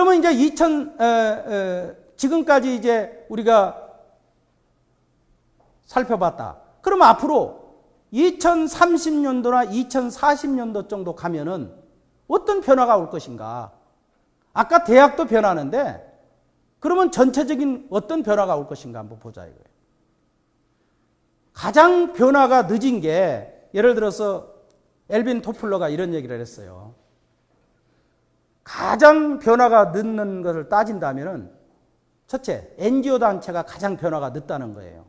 그러면 이제 지금까지 이제 우리가 살펴봤다. 그럼 앞으로 2030년도나 2040년도 정도 가면은 어떤 변화가 올 것인가? 아까 대학도 변하는데 그러면 전체적인 어떤 변화가 올 것인가 한번 보자 이거예요. 가장 변화가 늦은 게 예를 들어서 엘빈 토플러가 이런 얘기를 했어요. 가장 변화가 늦는 것을 따진다면은 첫째, NGO 단체가 가장 변화가 늦다는 거예요.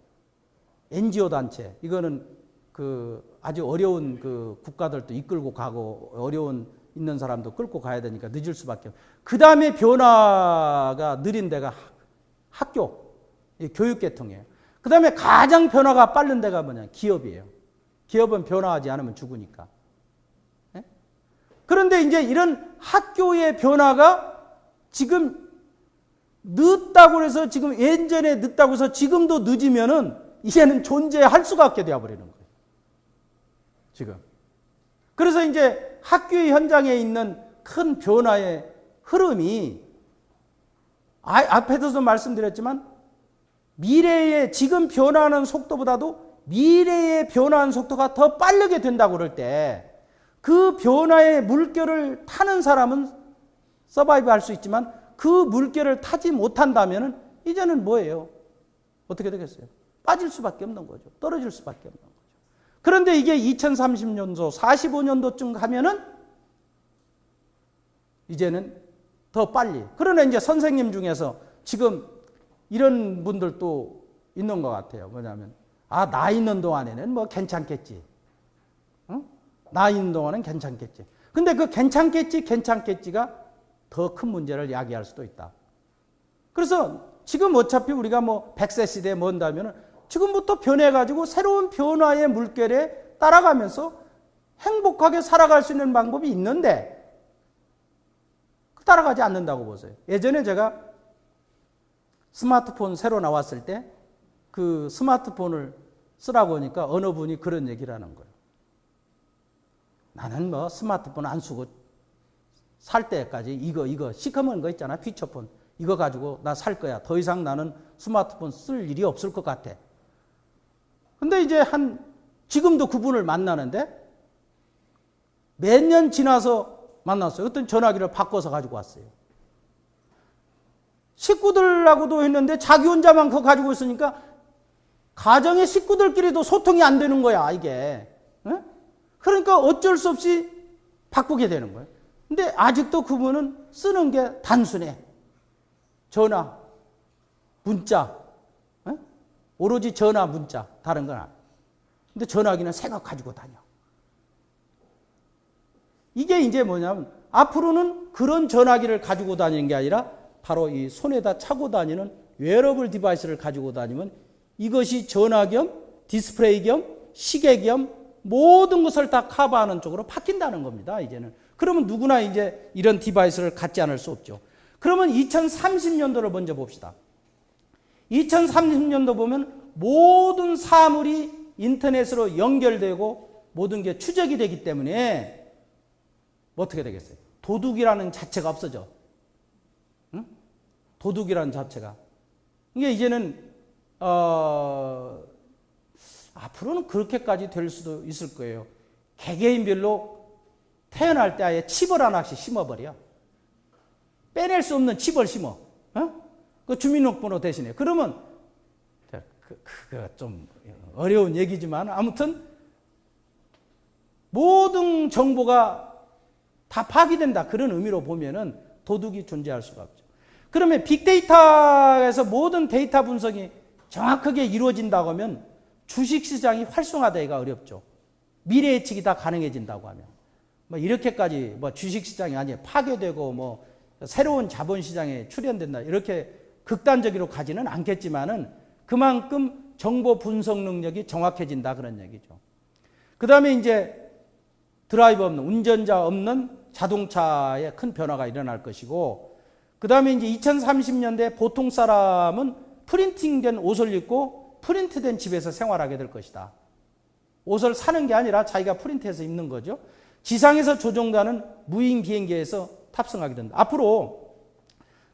NGO 단체. 이거는 아주 어려운 국가들도 이끌고 가고 어려운 있는 사람도 끌고 가야 되니까 늦을 수밖에 없어요. 그 다음에 변화가 느린 데가 학교, 교육계통이에요. 그 다음에 가장 변화가 빠른 데가 뭐냐? 기업이에요. 기업은 변화하지 않으면 죽으니까. 네? 그런데 이제 이런 학교의 변화가 지금 늦다고 해서 지금 예전에 늦다고 해서 지금도 늦으면은 이제는 존재할 수가 없게 되어버리는 거예요. 지금. 그래서 이제 학교의 현장에 있는 큰 변화의 흐름이 앞에서도 말씀드렸지만 미래의 지금 변화하는 속도보다도 미래의 변화하는 속도가 더 빠르게 된다고 그럴 때 그 변화의 물결을 타는 사람은 서바이브 할 수 있지만 그 물결을 타지 못한다면 이제는 뭐예요? 어떻게 되겠어요? 빠질 수밖에 없는 거죠. 떨어질 수밖에 없는 거죠. 그런데 이게 2030년도, 45년도쯤 가면은 이제는 더 빨리. 그러나 이제 선생님 중에서 지금 이런 분들도 있는 것 같아요. 뭐냐면, 나 있는 동안에는 뭐 괜찮겠지. 응? 나 있는 동안은 괜찮겠지. 근데 그 괜찮겠지가 더 큰 문제를 야기할 수도 있다. 그래서 지금 어차피 우리가 뭐 100세 시대에 뭔다면은 지금부터 변해가지고 새로운 변화의 물결에 따라가면서 행복하게 살아갈 수 있는 방법이 있는데 따라가지 않는다고 보세요. 예전에 제가 스마트폰 새로 나왔을 때 그 스마트폰을 쓰라고 하니까 어느 분이 그런 얘기를 하는 거예요. 나는 뭐 스마트폰 안 쓰고 살 때까지 이거 시커먼 거 있잖아. 피처폰. 이거 가지고 나 살 거야. 더 이상 나는 스마트폰 쓸 일이 없을 것 같아. 근데 이제 지금도 그분을 만나는데 몇 년 지나서 만났어요. 어떤 전화기를 바꿔서 가지고 왔어요. 식구들하고도 했는데 자기 혼자만 그거 가지고 있으니까 가정의 식구들끼리도 소통이 안 되는 거야, 이게. 응? 그러니까 어쩔 수 없이 바꾸게 되는 거예요. 근데 아직도 그분은 쓰는 게 단순해. 전화, 문자. 응? 오로지 전화, 문자. 다른 건 아니에요. 근데 전화기는 새거 가지고 다녀. 이게 이제 뭐냐면 앞으로는 그런 전화기를 가지고 다니는 게 아니라 바로 이 손에다 차고 다니는 웨어러블 디바이스를 가지고 다니면 이것이 전화 겸 디스플레이 겸 시계 겸 모든 것을 다 커버하는 쪽으로 바뀐다는 겁니다. 이제는. 그러면 누구나 이제 이런 디바이스를 갖지 않을 수 없죠. 그러면 2030년도를 먼저 봅시다. 2030년도 보면 모든 사물이 인터넷으로 연결되고 모든 게 추적이 되기 때문에 뭐 어떻게 되겠어요? 도둑이라는 자체가 없어져. 응? 도둑이라는 자체가. 이게 이제는 앞으로는 그렇게까지 될 수도 있을 거예요. 개개인별로 태어날 때 아예 칩을 하나씩 심어버려. 빼낼 수 없는 칩을 심어. 그 주민등록번호 대신에. 그러면 그거 좀 어려운 얘기지만 아무튼 모든 정보가 다 파기된다. 그런 의미로 보면은 도둑이 존재할 수가 없죠. 그러면 빅데이터에서 모든 데이터 분석이 정확하게 이루어진다고 하면 주식시장이 활성화되기가 어렵죠. 미래 예측이 다 가능해진다고 하면. 뭐 이렇게까지 뭐 주식시장이 아니에요. 파괴되고 뭐 새로운 자본시장에 출현된다. 이렇게 극단적으로 가지는 않겠지만은 그만큼 정보 분석 능력이 정확해진다. 그런 얘기죠. 그 다음에 이제 드라이버 없는, 운전자 없는 자동차에 큰 변화가 일어날 것이고, 그 다음에 이제 2030년대 보통 사람은 프린팅된 옷을 입고 프린트된 집에서 생활하게 될 것이다. 옷을 사는 게 아니라 자기가 프린트해서 입는 거죠. 지상에서 조종되는 무인 비행기에서 탑승하게 된다. 앞으로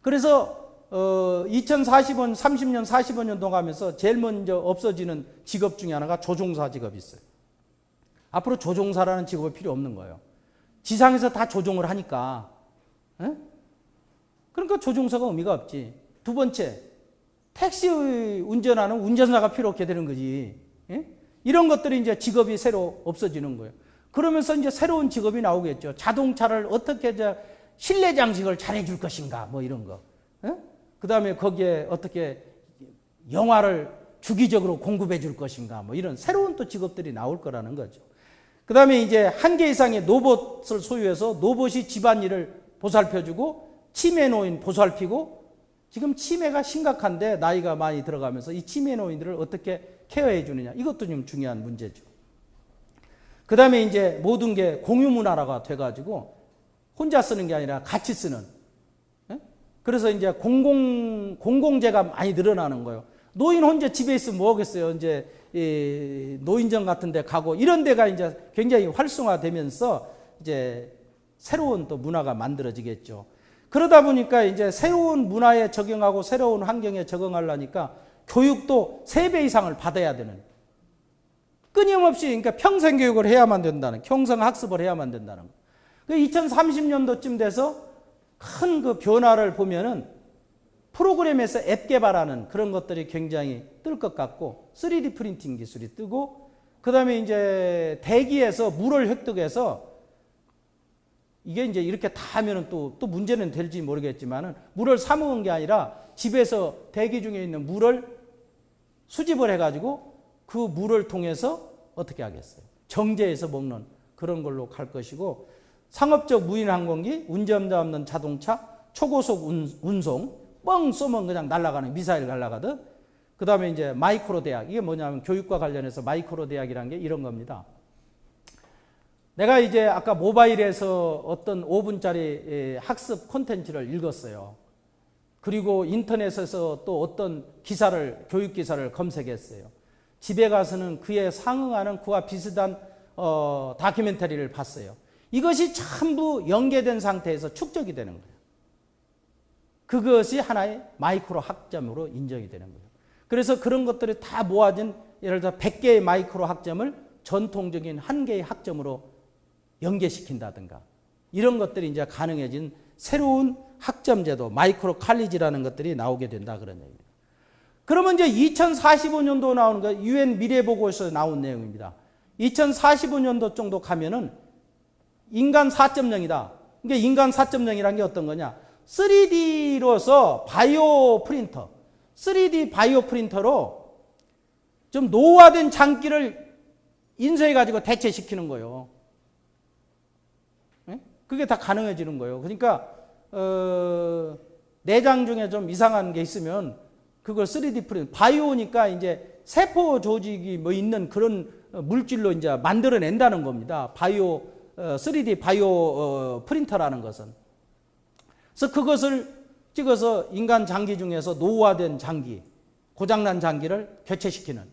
그래서 2040년, 30년, 45년 가면서 제일 먼저 없어지는 직업 중에 하나가 조종사 직업이 있어요. 앞으로 조종사라는 직업이 필요 없는 거예요. 지상에서 다 조종을 하니까. 에? 그러니까 조종사가 의미가 없지. 두 번째, 택시 운전하는 운전사가 필요 없게 되는 거지. 에? 이런 것들이 이제 직업이 새로 없어지는 거예요. 그러면서 이제 새로운 직업이 나오겠죠. 자동차를 어떻게 실내 장식을 잘해줄 것인가, 뭐 이런 거. 그 다음에 거기에 어떻게 영화를 주기적으로 공급해 줄 것인가, 뭐 이런 새로운 또 직업들이 나올 거라는 거죠. 그 다음에 이제 한 개 이상의 로봇을 소유해서 로봇이 집안일을 보살펴주고 치매 노인 보살피고, 지금 치매가 심각한데 나이가 많이 들어가면서 이 치매 노인들을 어떻게 케어해 주느냐, 이것도 좀 중요한 문제죠. 그 다음에 이제 모든 게 공유 문화가 돼가지고 혼자 쓰는 게 아니라 같이 쓰는. 그래서 이제 공공재가 많이 늘어나는 거예요. 노인 혼자 집에 있으면 뭐 하겠어요. 이제 노인정 같은 데 가고 이런 데가 이제 굉장히 활성화되면서 이제 새로운 또 문화가 만들어지겠죠. 그러다 보니까 이제 새로운 문화에 적용하고 새로운 환경에 적응하려니까 교육도 3배 이상을 받아야 되는, 끊임없이 그러니까 평생 교육을 해야만 된다는, 평생 학습을 해야만 된다는 거. 2030년도쯤 돼서 큰 그 변화를 보면은 프로그램에서 앱 개발하는 그런 것들이 굉장히 뜰 것 같고, 3D 프린팅 기술이 뜨고, 그 다음에 이제 대기에서 물을 획득해서, 이게 이제 이렇게 다 하면은 또 문제는 될지 모르겠지만은, 물을 사먹은 게 아니라 집에서 대기 중에 있는 물을 수집을 해가지고 그 물을 통해서 어떻게 하겠어요? 정제해서 먹는 그런 걸로 갈 것이고, 상업적 무인 항공기, 운전자 없는 자동차, 초고속 운송, 뻥 쏘면 그냥 날아가는 미사일 날아가듯. 그 다음에 이제 마이크로 대학, 이게 뭐냐면 교육과 관련해서 마이크로 대학이라는 게 이런 겁니다. 내가 이제 아까 모바일에서 어떤 5분짜리 학습 콘텐츠를 읽었어요. 그리고 인터넷에서 또 어떤 기사를, 교육 기사를 검색했어요. 집에 가서는 그에 상응하는 그와 비슷한 다큐멘터리를 봤어요. 이것이 전부 연계된 상태에서 축적이 되는 거예요. 그것이 하나의 마이크로 학점으로 인정이 되는 거예요. 그래서 그런 것들이 다 모아진, 예를 들어 100개의 마이크로 학점을 전통적인 한 개의 학점으로 연계시킨다든가, 이런 것들이 이제 가능해진 새로운 학점 제도, 마이크로 칼리지라는 것들이 나오게 된다, 그런 얘기입니다. 그러면 이제 2045년도 나오는 거, UN 미래보고에서 나온 내용입니다. 2045년도 정도 가면은 인간 4.0이다. 그러니까 인간 4.0이라는 게 어떤 거냐? 3D로서 바이오 프린터, 3D 바이오 프린터로 좀 노화된 장기를 인쇄해가지고 대체시키는 거예요. 그게 다 가능해지는 거예요. 그러니까 내장 중에 좀 이상한 게 있으면 그걸 3D 프린터, 바이오니까 이제 세포 조직이 뭐 있는 그런 물질로 이제 만들어낸다는 겁니다. 3D 바이오 프린터라는 것은. 그래서 그것을 찍어서 인간 장기 중에서 노화된 장기, 고장난 장기를 교체시키는.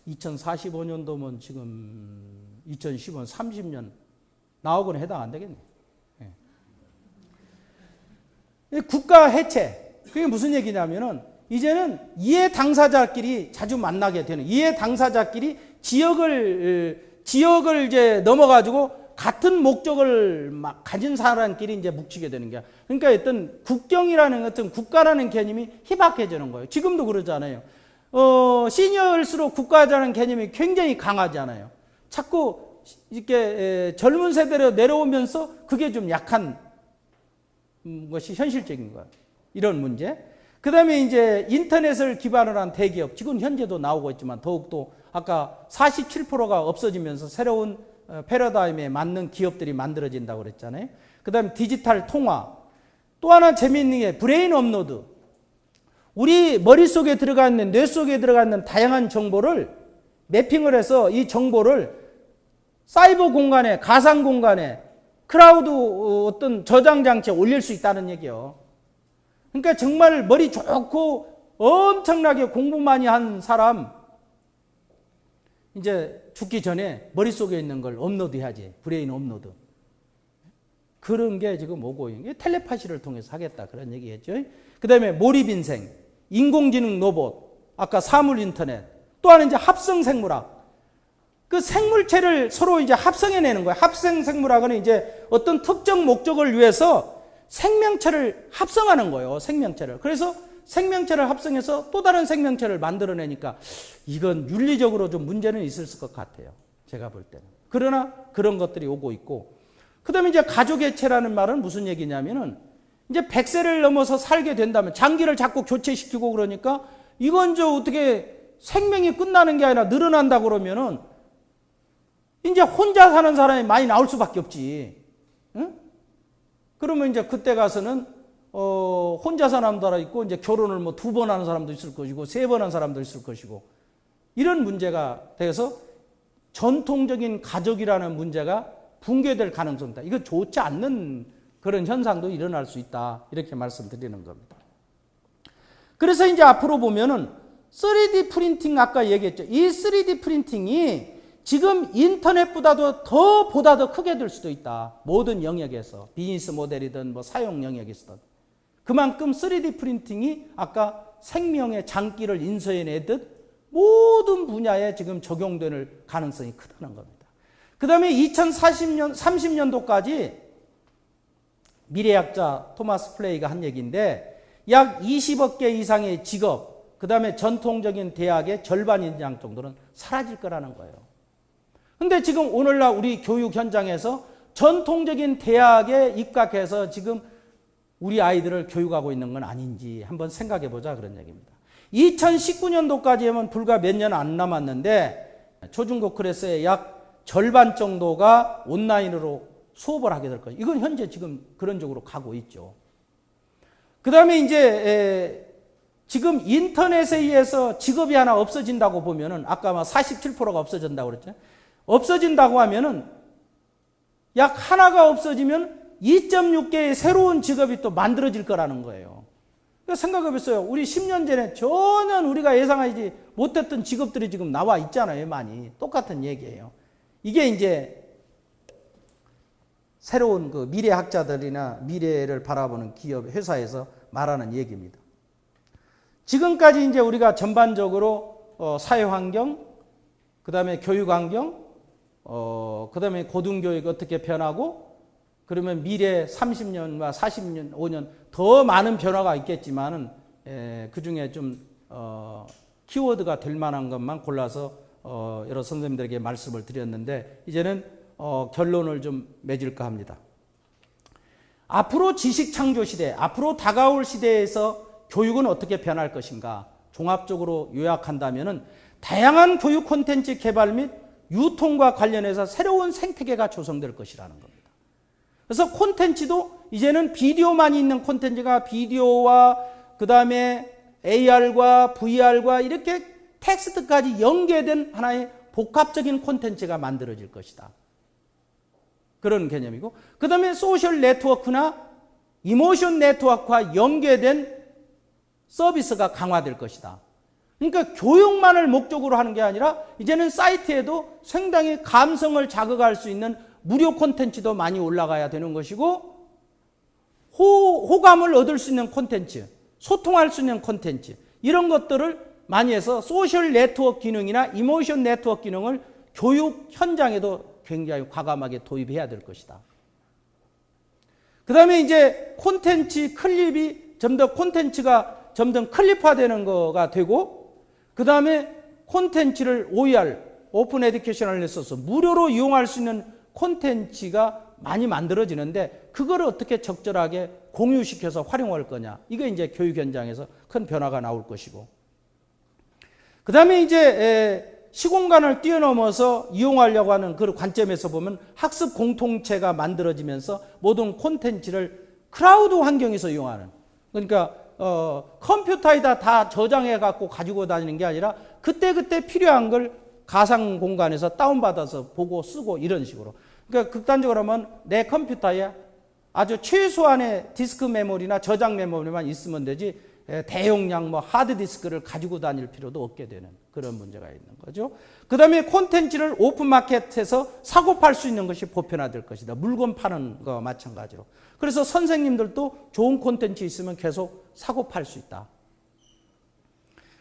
2045년도면 지금 2015년, 30년 나오고는 해당 안 되겠네. 국가 해체. 그게 무슨 얘기냐면은 이제는 이해 당사자끼리 자주 만나게 되는, 이해 당사자끼리 지역을 이제 넘어가지고 같은 목적을 막 가진 사람끼리 이제 뭉치게 되는 거야. 그러니까 어떤 국경이라는 어떤 국가라는 개념이 희박해지는 거예요. 지금도 그러잖아요. 시니어일수록 국가라는 개념이 굉장히 강하잖아요. 자꾸 이렇게 젊은 세대로 내려오면서 그게 좀 약한 것이 현실적인 거예요. 이런 문제. 그 다음에 이제 인터넷을 기반으로 한 대기업, 지금 현재도 나오고 있지만 더욱더 아까 47%가 없어지면서 새로운 패러다임에 맞는 기업들이 만들어진다고 그랬잖아요. 그 다음에 디지털 통화. 또 하나 재미있는 게 브레인 업로드. 우리 머릿속에 들어가 있는, 뇌 속에 들어가 있는 다양한 정보를 매핑을 해서 이 정보를 사이버 공간에, 가상 공간에, 클라우드 어떤 저장 장치에 올릴 수 있다는 얘기예요. 그러니까 정말 머리 좋고 엄청나게 공부 많이 한 사람, 이제 죽기 전에 머릿속에 있는 걸 업로드 해야지. 브레인 업로드. 그런 게 지금 오고 있는 게 텔레파시를 통해서 하겠다 그런 얘기겠죠. 그 다음에 몰입인생, 인공지능 로봇, 아까 사물인터넷, 또 하나 이제 합성생물학. 그 생물체를 서로 이제 합성해내는 거예요. 합성생물학은 이제 어떤 특정 목적을 위해서 생명체를 합성하는 거예요. 생명체를. 그래서 생명체를 합성해서 또 다른 생명체를 만들어내니까 이건 윤리적으로 좀 문제는 있을 것 같아요. 제가 볼 때는. 그러나 그런 것들이 오고 있고, 그 다음에 이제 가족의체라는 말은 무슨 얘기냐면은 이제 100세를 넘어서 살게 된다면 장기를 자꾸 교체시키고 그러니까 이건 저 어떻게 생명이 끝나는 게 아니라 늘어난다 그러면은 이제 혼자 사는 사람이 많이 나올 수밖에 없지. 응? 그러면 이제 그때 가서는 혼자 사는 사람도 있고 이제 결혼을 뭐 2번 하는 사람도 있을 것이고 3번 하는 사람도 있을 것이고 이런 문제가 돼서 전통적인 가족이라는 문제가 붕괴될 가능성이다. 이거 좋지 않는 그런 현상도 일어날 수 있다. 이렇게 말씀드리는 겁니다. 그래서 이제 앞으로 보면은 3D 프린팅 아까 얘기했죠. 이 3D 프린팅이 지금 인터넷보다도 보다 더 크게 될 수도 있다. 모든 영역에서 비즈니스 모델이든 뭐 사용 영역이든 그만큼 3D 프린팅이 아까 생명의 장기를 인쇄해내듯 모든 분야에 지금 적용될 가능성이 크다는 겁니다. 그 다음에 30년도까지 미래학자 토마스 플레이가 한 얘기인데 약 20억 개 이상의 직업, 그 다음에 전통적인 대학의 절반 이상 정도는 사라질 거라는 거예요. 근데 지금 오늘날 우리 교육 현장에서 전통적인 대학에 입학해서 지금 우리 아이들을 교육하고 있는 건 아닌지 한번 생각해 보자 그런 얘기입니다. 2019년도까지 하면 불과 몇 년 안 남았는데 초중고 클래스의 약 절반 정도가 온라인으로 수업을 하게 될 거예요. 이건 현재 지금 그런 쪽으로 가고 있죠. 그 다음에 이제 지금 인터넷에 의해서 직업이 하나 없어진다고 보면은 아까 막 47%가 없어진다고 그랬죠. 없어진다고 하면은 약 하나가 없어지면 2.6개의 새로운 직업이 또 만들어질 거라는 거예요. 그러니까 생각해 보세요. 우리 10년 전에 전혀 우리가 예상하지 못했던 직업들이 지금 나와 있잖아요. 많이. 똑같은 얘기예요. 이게 이제 새로운 그 미래학자들이나 미래를 바라보는 기업, 회사에서 말하는 얘기입니다. 지금까지 이제 우리가 전반적으로 사회환경, 그 다음에 교육환경, 그 다음에 고등교육 어떻게 변하고, 그러면 미래 30년과 40년, 5년 더 많은 변화가 있겠지만은, 그 중에 좀, 키워드가 될 만한 것만 골라서, 여러 선생님들에게 말씀을 드렸는데, 이제는, 결론을 좀 맺을까 합니다. 앞으로 지식창조 시대, 앞으로 다가올 시대에서 교육은 어떻게 변할 것인가? 종합적으로 요약한다면은, 다양한 교육 콘텐츠 개발 및 유통과 관련해서 새로운 생태계가 조성될 것이라는 겁니다. 그래서 콘텐츠도 이제는 비디오만 있는 콘텐츠가 비디오와 그 다음에 AR과 VR과 이렇게 텍스트까지 연계된 하나의 복합적인 콘텐츠가 만들어질 것이다. 그런 개념이고, 그 다음에 소셜 네트워크나 이모션 네트워크와 연계된 서비스가 강화될 것이다. 그러니까 교육만을 목적으로 하는 게 아니라 이제는 사이트에도 상당히 감성을 자극할 수 있는 무료 콘텐츠도 많이 올라가야 되는 것이고, 호감을 얻을 수 있는 콘텐츠, 소통할 수 있는 콘텐츠, 이런 것들을 많이 해서 소셜 네트워크 기능이나 이모션 네트워크 기능을 교육 현장에도 굉장히 과감하게 도입해야 될 것이다. 그 다음에 이제 콘텐츠 클립이 콘텐츠가 점점 클립화되는 거가 되고, 그 다음에 콘텐츠를 OER, 오픈 에듀케이셔널 리소스, 무료로 이용할 수 있는 콘텐츠가 많이 만들어지는데, 그거를 어떻게 적절하게 공유시켜서 활용할 거냐. 이게 이제 교육 현장에서 큰 변화가 나올 것이고. 그 다음에 이제 시공간을 뛰어넘어서 이용하려고 하는 그 관점에서 보면 학습 공통체가 만들어지면서 모든 콘텐츠를 클라우드 환경에서 이용하는, 그러니까 컴퓨터에다 다 저장해 갖고 가지고 다니는 게 아니라 그때그때 필요한 걸 가상 공간에서 다운받아서 보고 쓰고 이런 식으로. 그러니까 극단적으로 하면 내 컴퓨터에 아주 최소한의 디스크 메모리나 저장 메모리만 있으면 되지, 대용량 하드디스크를 가지고 다닐 필요도 없게 되는 그런 문제가 있는 거죠. 그 다음에 콘텐츠를 오픈마켓에서 사고 팔 수 있는 것이 보편화될 것이다. 물건 파는 거 마찬가지로. 그래서 선생님들도 좋은 콘텐츠 있으면 계속 사고 팔 수 있다.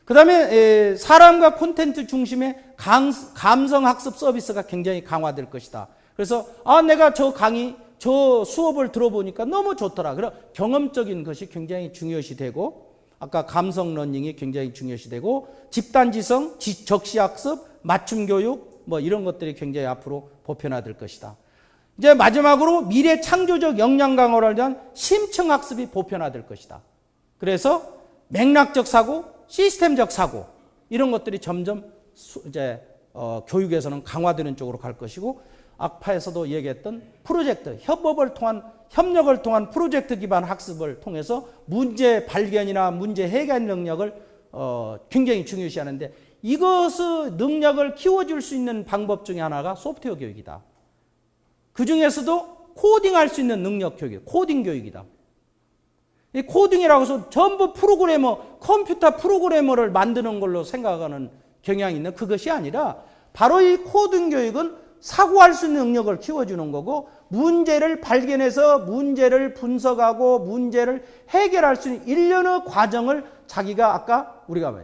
그 다음에 사람과 콘텐츠 중심의 감성학습 서비스가 굉장히 강화될 것이다. 그래서 내가 저 강의, 저 수업을 들어보니까 너무 좋더라. 그래서 경험적인 것이 굉장히 중요시 되고, 아까 감성 러닝이 굉장히 중요시 되고, 집단지성, 적시학습, 맞춤교육 이런 것들이 굉장히 앞으로 보편화될 것이다. 이제 마지막으로 미래 창조적 역량 강화를 위한 심층학습이 보편화될 것이다. 그래서 맥락적 사고, 시스템적 사고 이런 것들이 점점 이제 교육에서는 강화되는 쪽으로 갈 것이고, 악파에서도 얘기했던 프로젝트, 협력을 통한 프로젝트 기반 학습을 통해서 문제 발견이나 문제 해결 능력을 굉장히 중요시하는데, 이것의 능력을 키워줄 수 있는 방법 중에 하나가 소프트웨어 교육이다. 그 중에서도 코딩할 수 있는 능력 교육, 코딩 교육이다. 이 코딩이라고 해서 전부 프로그래머, 컴퓨터 프로그래머를 만드는 걸로 생각하는 경향이 있는 그것이 아니라, 바로 이 코딩 교육은 사고할 수 있는 능력을 키워주는 거고, 문제를 발견해서 문제를 분석하고 문제를 해결할 수 있는 일련의 과정을 자기가 아까 우리가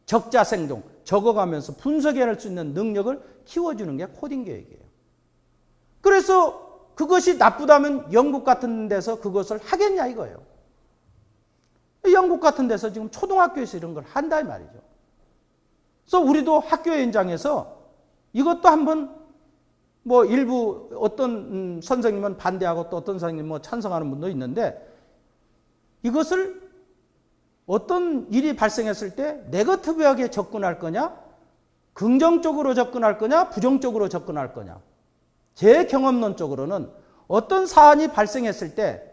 적자생동, 적어가면서 분석해낼 수 있는 능력을 키워주는 게 코딩 교육이에요. 그래서 그것이 나쁘다면 영국 같은 데서 그것을 하겠냐 이거예요. 영국 같은 데서 지금 초등학교에서 이런 걸 한다 이 말이죠. 그래서 우리도 학교 현장에서 이것도 한번 일부 어떤 선생님은 반대하고 또 어떤 선생님은 찬성하는 분도 있는데, 이것을 어떤 일이 발생했을 때 네거티브하게 접근할 거냐, 긍정적으로 접근할 거냐, 부정적으로 접근할 거냐. 제 경험론적으로는 어떤 사안이 발생했을 때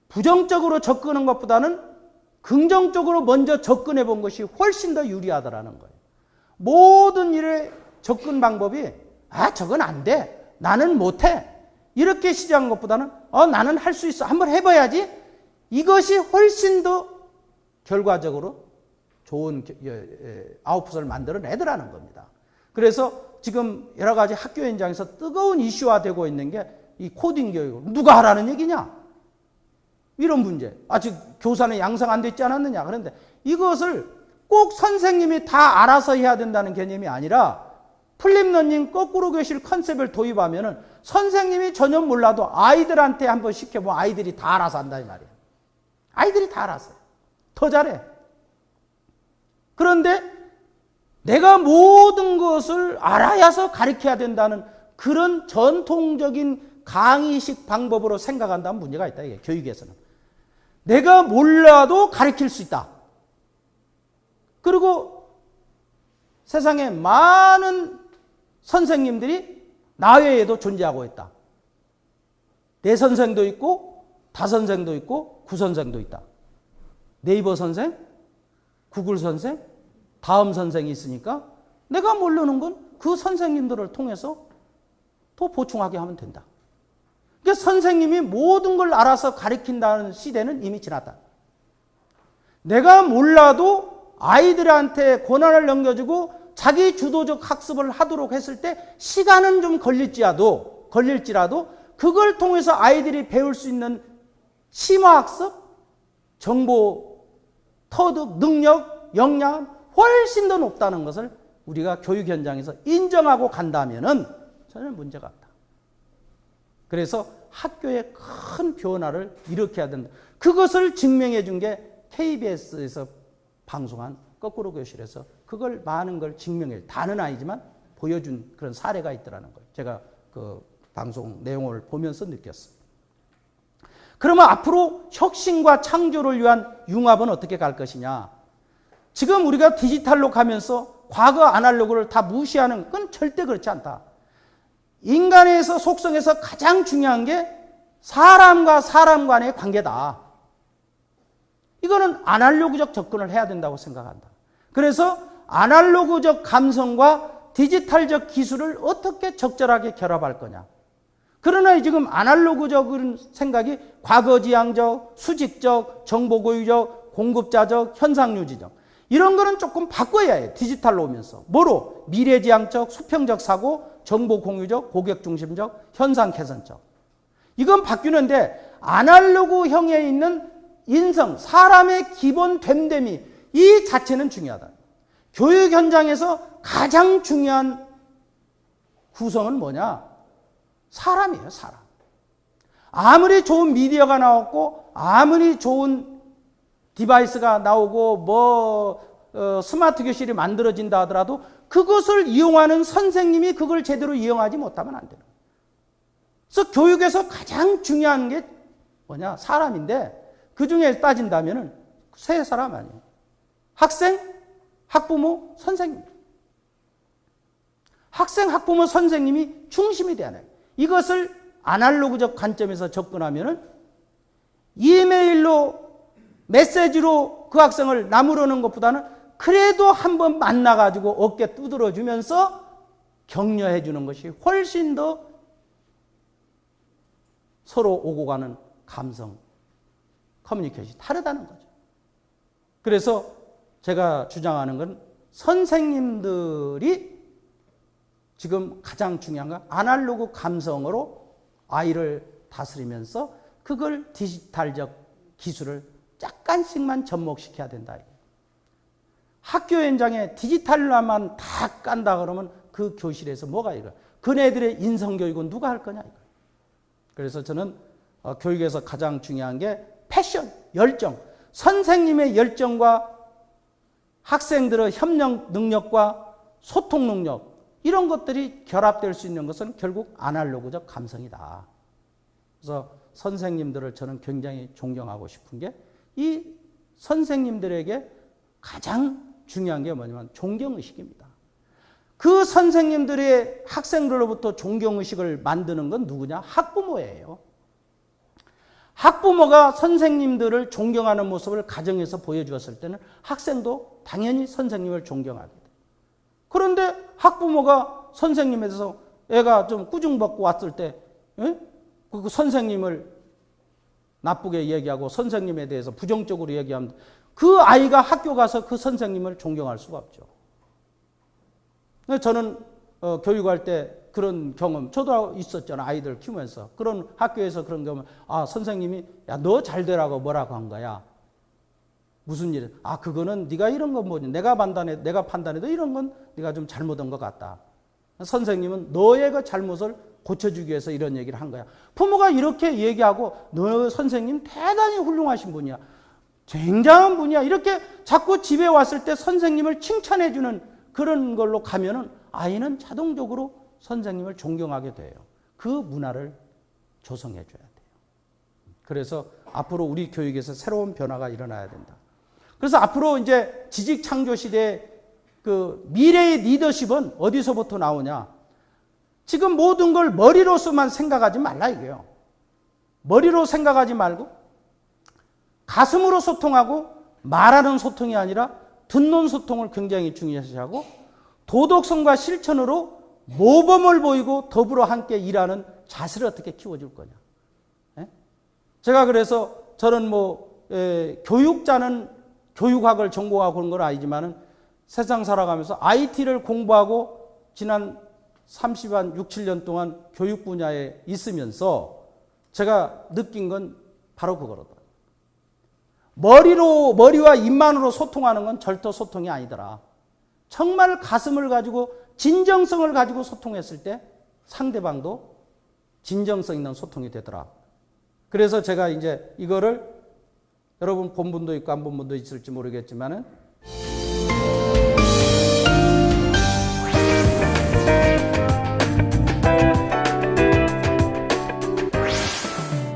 부정적으로 접근하는 것보다는 긍정적으로 먼저 접근해 본 것이 훨씬 더 유리하다라는 거예요. 모든 일의 접근 방법이 저건 안 돼, 나는 못해, 이렇게 시작한 것보다는 나는 할 수 있어, 한번 해봐야지, 이것이 훨씬 더 결과적으로 좋은 아웃풋을 만들어내더라는 겁니다. 그래서 지금 여러 가지 학교 현장에서 뜨거운 이슈화되고 있는 게 이 코딩 교육, 누가 하라는 얘기냐, 이런 문제. 아직 교사는 양성 안 됐지 않았느냐. 그런데 이것을 꼭 선생님이 다 알아서 해야 된다는 개념이 아니라, 플립러닝 거꾸로 교실 컨셉을 도입하면은 선생님이 전혀 몰라도 아이들한테 한번 시켜보면 아이들이 다 알아서 한다 이 말이에요. 아이들이 다 알았어요. 더 잘해. 그런데 내가 모든 것을 알아야서 가르쳐야 된다는 그런 전통적인 강의식 방법으로 생각한다면 문제가 있다. 이게 교육에서는. 내가 몰라도 가르칠 수 있다. 그리고 세상에 많은 선생님들이 나 외에도 존재하고 있다. 내 선생도 있고, 다 선생도 있고, 구 선생도 있다. 네이버 선생, 구글 선생, 다음 선생이 있으니까 내가 모르는 건 그 선생님들을 통해서 또 보충하게 하면 된다. 그러니까 선생님이 모든 걸 알아서 가르친다는 시대는 이미 지났다. 내가 몰라도 아이들한테 권한을 넘겨주고 자기 주도적 학습을 하도록 했을 때 시간은 좀 걸릴지라도 그걸 통해서 아이들이 배울 수 있는 심화학습, 정보 터득, 능력, 역량 훨씬 더 높다는 것을 우리가 교육 현장에서 인정하고 간다면은 전혀 문제가 없다. 그래서 학교에 큰 변화를 일으켜야 된다. 그것을 증명해 준 게 KBS에서 방송한 거꾸로 교실에서 그걸 많은 걸 증명해, 다는 아니지만 보여준 그런 사례가 있더라는 거예요. 제가 그 방송 내용을 보면서 느꼈어요. 그러면 앞으로 혁신과 창조를 위한 융합은 어떻게 갈 것이냐? 지금 우리가 디지털로 가면서 과거 아날로그를 다 무시하는 건 절대 그렇지 않다. 인간에서 속성에서 가장 중요한 게 사람과 사람 간의 관계다. 이거는 아날로그적 접근을 해야 된다고 생각한다. 그래서 아날로그적 감성과 디지털적 기술을 어떻게 적절하게 결합할 거냐. 그러나 지금 아날로그적인 생각이 과거지향적, 수직적, 정보고유적, 공급자적, 현상유지적 이런 거는 조금 바꿔야 해요. 디지털로 오면서. 뭐로? 미래지향적, 수평적 사고, 정보공유적, 고객중심적, 현상개선적. 이건 바뀌는데 아날로그형에 있는 인성, 사람의 기본 됨됨이 이 자체는 중요하다. 교육 현장에서 가장 중요한 구성은 뭐냐? 사람이에요, 사람. 아무리 좋은 미디어가 나왔고 아무리 좋은 디바이스가 나오고 스마트 교실이 만들어진다 하더라도 그것을 이용하는 선생님이 그걸 제대로 이용하지 못하면 안 돼요. 그래서 교육에서 가장 중요한 게 뭐냐? 사람인데 그 중에 따진다면 세 사람 아니에요. 학생, 학부모, 선생님. 학생, 학부모, 선생님이 중심이 돼야 해요. 이것을 아날로그적 관점에서 접근하면 이메일로 메시지로 그 학생을 나무르는 것보다는 그래도 한번 만나가지고 어깨 두드려주면서 격려해 주는 것이 훨씬 더 서로 오고 가는 감성, 커뮤니케이션이 다르다는 거죠. 그래서 제가 주장하는 건 선생님들이 지금 가장 중요한 건 아날로그 감성으로 아이를 다스리면서 그걸 디지털적 기술을 약간씩만 접목시켜야 된다. 학교 현장에 디지털만 다 깐다 그러면 그 교실에서 뭐가 이거? 그네들의 인성교육은 누가 할 거냐? 이거. 그래서 저는 교육에서 가장 중요한 게 패션, 열정. 선생님의 열정과 학생들의 협력 능력과 소통 능력 이런 것들이 결합될 수 있는 것은 결국 아날로그적 감성이다. 그래서 선생님들을 저는 굉장히 존경하고 싶은 게 이 선생님들에게 가장 중요한 게 뭐냐면 존경의식입니다. 그 선생님들의 학생들로부터 존경의식을 만드는 건 누구냐? 학부모예요. 학부모가 선생님들을 존경하는 모습을 가정에서 보여주었을 때는 학생도 당연히 선생님을 존경하게 돼요. 그런데 학부모가 선생님에 대해서 애가 좀 꾸중받고 왔을 때 그 선생님을 나쁘게 얘기하고 선생님에 대해서 부정적으로 얘기하면 그 아이가 학교 가서 그 선생님을 존경할 수가 없죠. 저는 교육할 때 그런 경험 저도 있었잖아. 아이들 키우면서 그런 학교에서 그런 경험. 아, 선생님이 야, 너 잘 되라고 뭐라고 한 거야. 무슨 일? 아, 그거는 네가 이런 건 뭐지? 내가 판단해도 이런 건 네가 좀 잘못한 것 같다. 선생님은 너의 그 잘못을 고쳐주기 위해서 이런 얘기를 한 거야. 부모가 이렇게 얘기하고 너 선생님 대단히 훌륭하신 분이야. 굉장한 분이야. 이렇게 자꾸 집에 왔을 때 선생님을 칭찬해주는 그런 걸로 가면은 아이는 자동적으로 선생님을 존경하게 돼요. 그 문화를 조성해줘야 돼요. 그래서 앞으로 우리 교육에서 새로운 변화가 일어나야 된다. 그래서 앞으로 이제 지식 창조 시대에 그 미래의 리더십은 어디서부터 나오냐? 지금 모든 걸 머리로서만 생각하지 말라 이거예요. 머리로 생각하지 말고 가슴으로 소통하고 말하는 소통이 아니라 듣는 소통을 굉장히 중요시하고 도덕성과 실천으로 모범을 보이고 더불어 함께 일하는 자세를 어떻게 키워줄 거냐. 제가 그래서 저는 교육자는 교육학을 전공하고 그런 건 아니지만은 세상 살아가면서 IT를 공부하고 지난 6, 7년 동안 교육 분야에 있으면서 제가 느낀 건 바로 그거로다. 머리와 입만으로 소통하는 건 절대 소통이 아니더라. 정말 가슴을 가지고 진정성을 가지고 소통했을 때 상대방도 진정성 있는 소통이 되더라. 그래서 제가 이제 이거를 여러분 본 분도 있고 안 본 분도 있을지 모르겠지만은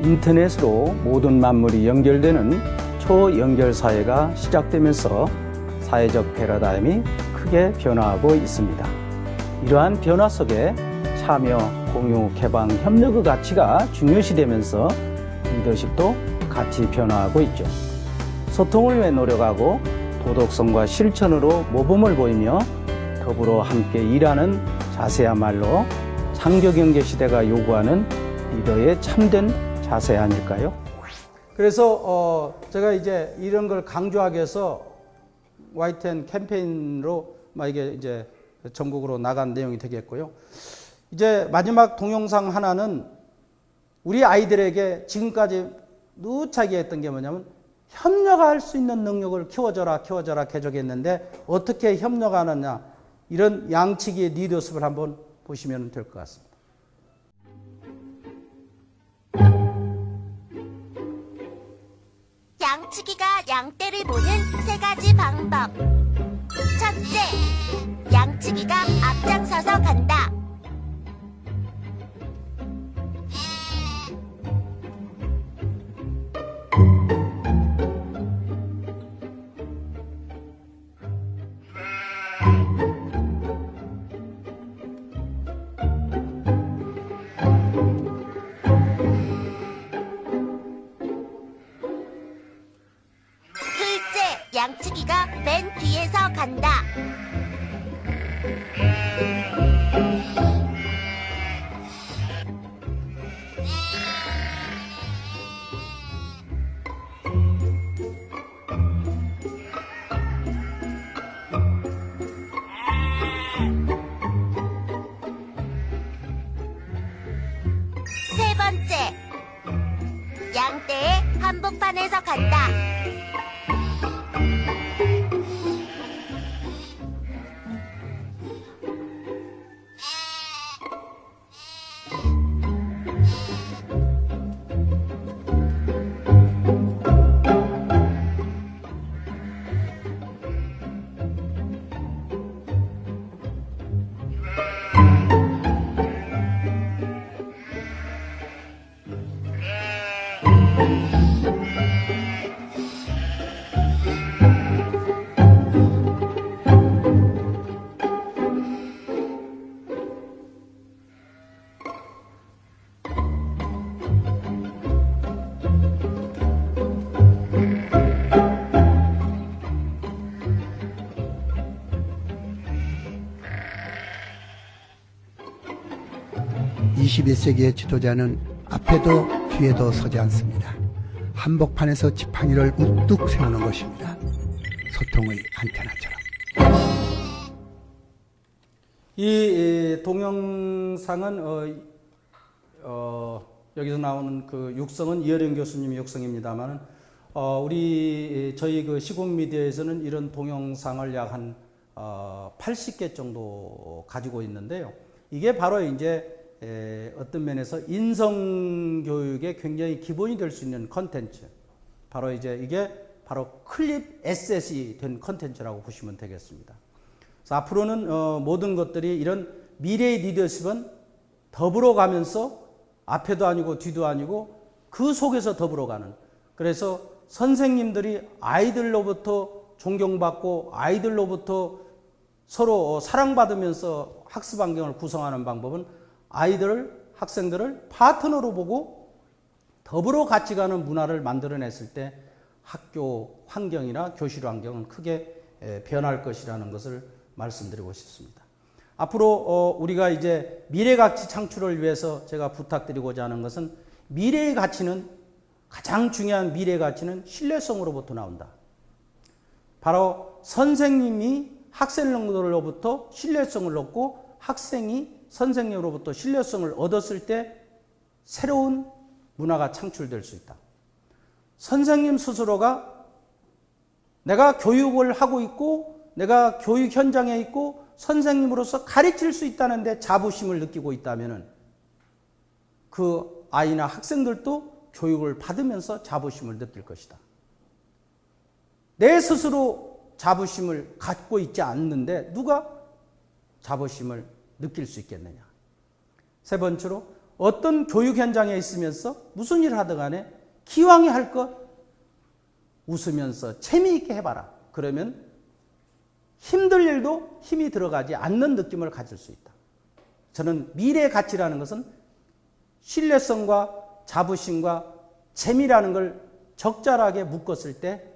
인터넷으로 모든 만물이 연결되는 초연결 사회가 시작되면서 사회적 패러다임이 크게 변화하고 있습니다. 이러한 변화 속에 참여, 공유, 개방, 협력의 가치가 중요시되면서 리더십도 같이 변화하고 있죠. 소통을 위해 노력하고 도덕성과 실천으로 모범을 보이며 더불어 함께 일하는 자세야말로 창조경제 시대가 요구하는 리더의 참된 자세 아닐까요? 그래서 제가 이제 이런 걸 강조하기 위해서 YTN 캠페인으로 막 이게 이제 전국으로 나간 내용이 되겠고요. 이제 마지막 동영상 하나는 우리 아이들에게 지금까지 누차게 했던 게 뭐냐면 협력할 수 있는 능력을 키워줘라 계속했는데 어떻게 협력하느냐, 이런 양치기의 리더십을 한번 보시면 될 것 같습니다. 양치기가 양떼를 보는 세 가지 방법. 첫째, 양치기가 앞장서서 간다. 둘째, 양치기가 맨 뒤에서 간다. 세 번째, 양떼의 한복판에서 간다. (21세기의) 지도자는 앞에도 뒤에도 서지 않습니다. 한복판에서 지팡이를 우뚝 세우는 것입니다. 소통의 안테나처럼. 이 동영상은 여기서 나오는 그 육성은 이어령 교수님의 육성입니다만, 저희 그 시국 미디어에서는 이런 동영상을 약 한 80개 정도 가지고 있는데요. 이게 바로 이제 어떤 면에서 인성교육의 굉장히 기본이 될 수 있는 컨텐츠, 바로 이제 이게 바로 클립 에셋이 된 컨텐츠라고 보시면 되겠습니다. 그래서 앞으로는 모든 것들이 이런 미래의 리더십은 더불어 가면서 앞에도 아니고 뒤도 아니고 그 속에서 더불어 가는, 그래서 선생님들이 아이들로부터 존경받고 아이들로부터 서로 사랑받으면서 학습 환경을 구성하는 방법은 학생들을 파트너로 보고 더불어 같이 가는 문화를 만들어냈을 때 학교 환경이나 교실 환경은 크게 변할 것이라는 것을 말씀드리고 싶습니다. 앞으로 우리가 이제 미래 가치 창출을 위해서 제가 부탁드리고자 하는 것은, 미래의 가치는, 가장 중요한 미래 가치는 신뢰성으로부터 나온다. 바로 선생님이 학생들로부터 신뢰성을 얻고 학생이 선생님으로부터 신뢰성을 얻었을 때 새로운 문화가 창출될 수 있다. 선생님 스스로가 내가 교육을 하고 있고 내가 교육 현장에 있고 선생님으로서 가르칠 수 있다는 데 자부심을 느끼고 있다면 그 아이나 학생들도 교육을 받으면서 자부심을 느낄 것이다. 내 스스로 자부심을 갖고 있지 않는데 누가 자부심을 느낄 수 있겠느냐. 세 번째로, 어떤 교육 현장에 있으면서 무슨 일을 하든 간에 기왕에 할 것 웃으면서 재미있게 해봐라. 그러면 힘들 일도 힘이 들어가지 않는 느낌을 가질 수 있다. 저는 미래의 가치라는 것은 신뢰성과 자부심과 재미라는 걸 적절하게 묶었을 때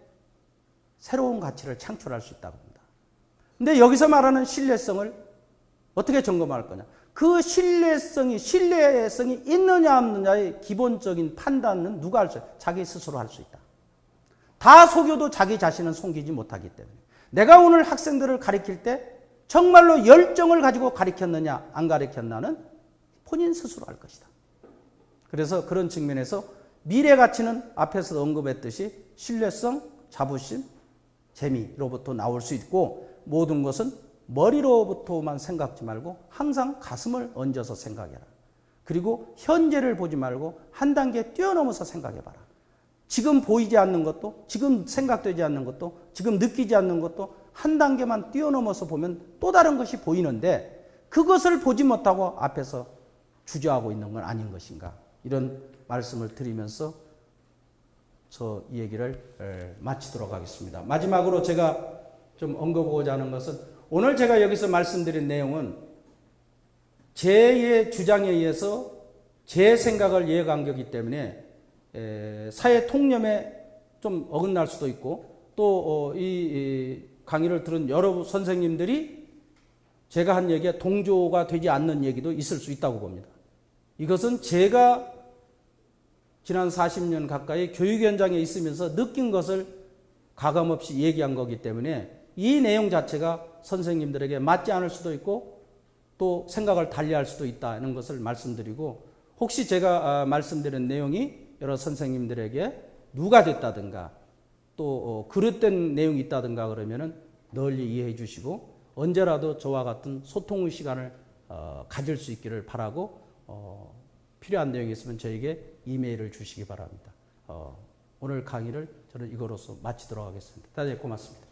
새로운 가치를 창출할 수 있다고 봅니다. 근데 여기서 말하는 신뢰성을 어떻게 점검할 거냐? 그 신뢰성이 있느냐 없느냐의 기본적인 판단은 누가 할 수 있다? 자기 스스로 할 수 있다. 다 속여도 자기 자신은 속이지 못하기 때문에. 내가 오늘 학생들을 가르칠 때 정말로 열정을 가지고 가르쳤느냐 안 가르쳤느냐는 본인 스스로 할 것이다. 그래서 그런 측면에서 미래 가치는 앞에서 언급했듯이 신뢰성, 자부심, 재미로부터 나올 수 있고 모든 것은 머리로부터만 생각하지 말고 항상 가슴을 얹어서 생각해라. 그리고 현재를 보지 말고 한 단계 뛰어넘어서 생각해봐라. 지금 보이지 않는 것도, 지금 생각되지 않는 것도, 지금 느끼지 않는 것도 한 단계만 뛰어넘어서 보면 또 다른 것이 보이는데 그것을 보지 못하고 앞에서 주저하고 있는 건 아닌 것인가. 이런 말씀을 드리면서 저 이 얘기를 마치도록 하겠습니다. 마지막으로 제가 좀 언급하고자 하는 것은 오늘 제가 여기서 말씀드린 내용은 제의 주장에 의해서 제 생각을 이해한 거기 때문에 사회 통념에 좀 어긋날 수도 있고 또 이 강의를 들은 여러 선생님들이 제가 한 얘기에 동조가 되지 않는 얘기도 있을 수 있다고 봅니다. 이것은 제가 지난 40년 가까이 교육 현장에 있으면서 느낀 것을 가감없이 얘기한 거기 때문에 이 내용 자체가 선생님들에게 맞지 않을 수도 있고 또 생각을 달리할 수도 있다는 것을 말씀드리고 혹시 제가 말씀드린 내용이 여러 선생님들에게 누가 됐다든가 또 그릇된 내용이 있다든가 그러면은 널리 이해해 주시고 언제라도 저와 같은 소통의 시간을 가질 수 있기를 바라고 필요한 내용이 있으면 저에게 이메일을 주시기 바랍니다. 오늘 강의를 저는 이거로서 마치도록 하겠습니다. 다들 고맙습니다.